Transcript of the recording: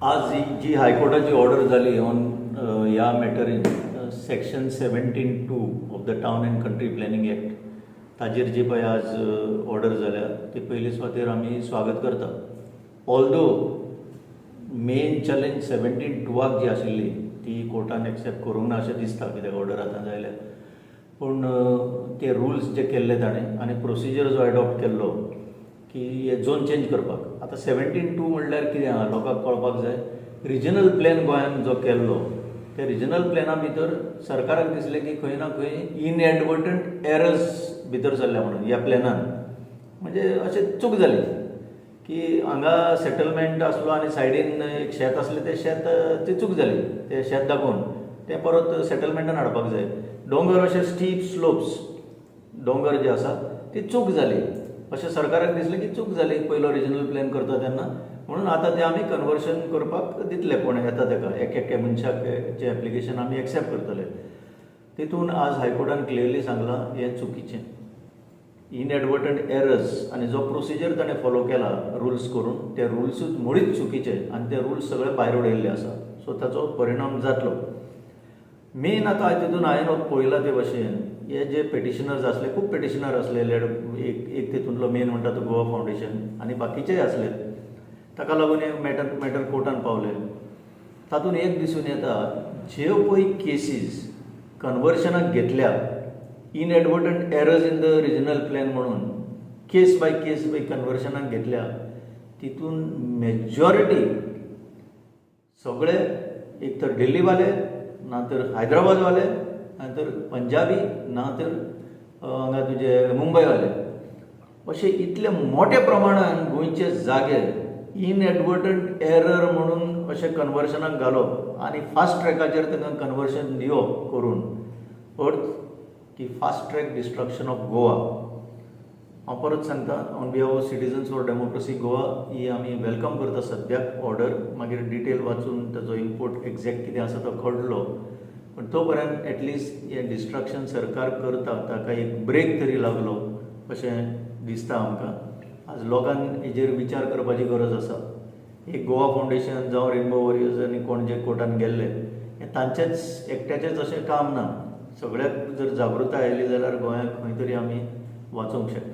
आज जी हायकोर्टाची ऑर्डर झाली ऑन ह्या मॅटरीन section 17(2) of the town and country planning act ताजेर जी पळय आज ऑर्डर जाल्या ती पयले सुवातेर आमी स्वागत करता. ऑल्दो मेन चॅलेंज 17(2) जी आशिल्ली ती कोर्टान एक्सेप्ट करूंक ना अशें दिसता, कित्याक ऑर्डर आतां जायल्या. पूण ते रुल्स जे केल्ले ताणें आनी प्रोसिजर जो एडॉप्ट केल्लो की हे झोन चेंज करपाक. आतां 17(2) म्हणल्यार कितें आहा लोकांक कळपाक जाय. रिजनल प्लॅन गोंयान जो केल्लो त्या रिजनल प्लॅना भितर सरकाराक दिसलें की खंय ना खंय इनएडवर्टंट एरर्स भितर जाल्ल्या म्हणून ह्या प्लॅनान. म्हणजे अशें चूक जाली की हांगा सेटलमेंट आसलो आनी सायडीन एक शेत आसलें तें शेत ती चूक जाली. तें शेत दाखोवन तें परत सेटलमेंटान हाडपाक जाय. दोंगर अशे स्टीप स्लोप्स दोंगर जे आसा ती चूक जाली अशें सरकाराक दिसलें की चूक जाली पयलो रिजनल प्लॅन करता तेन्ना. म्हणून आतां तें आमी कन्वर्शन करपाक दितले कोण येता ताका एक मनशाचें एप्लिकेशन आमी एक्सेप्ट करतले. तितून आज हायकोर्टान क्लियरली सांगलां हें चुकीचें. इनएडवर्टंट एरर्स आनी जो प्रोसिजर ताणें फॉलो केला रुल्स करून ते रुल्सूच मुळीच चुकीचे आनी ते रुल्स सगळे भायर उडयल्ले आसा. सो ताचो परिणाम जातलो. मेन आतां तितून हांवें पळयलां ते भाशेन हे जे पेटिशनर्स आसले खूब पेटिशनर आसले. एक तितूंतलो मेन म्हणटा तो गोवा फावंडेशन आनी बाकीचेय आसले. ताका लागून हे मॅटर कोर्टान पावले. तातूंत एक दिसून येता ज्यो पळय केसीस कन्वर्शनाक घेतल्या inadvertent errors in the regional plan म्हणून केस बाय कन्वर्शनाक घेतल्या तितून मेजॉरिटी सगळे एक तर दिल्लीवाले ना तर हैदराबादवाले ना तर पंजाबी ना तर हांगा तुजे मुंबयवाले अशे इतले मोठ्या प्रमाणान गोंयचे जागे इनएडवर्टंट एरर म्हणून अशें कन्वर्शनाक घालप आनी फास्ट ट्रॅकाचेर तांकां कन्वर्शन दिवप करून अर्थ की fast track destruction of Goa. हांव परत सांगता on behalf of citizens for democracy Goa ही आमी वेलकम करता सद्याक ऑर्डर. मागीर डिटेल वाचून ताचो इम्पोर्ट एक्झॅक्ट कितें आसा तो कळटलो. पण तो पर्यंत एटलिस्ट हें डिस्ट्रक्शन सरकार करता ताका एक ब्रेक तरी लागलो अशें दिसता आमकां. आज लोकांक हेजेर विचार करपाची गरज आसा. एक गोवा फावंडेशन जावं रेनबो वॉरियर्स आनी कोण जे कोर्टान गेल्ले हें तांचेच एकट्याचेंच अशें काम ना. सगळ्याक जर जागृताय आयली जाल्यार गोंयाक खंय तरी आमी वाचोवंक शकता.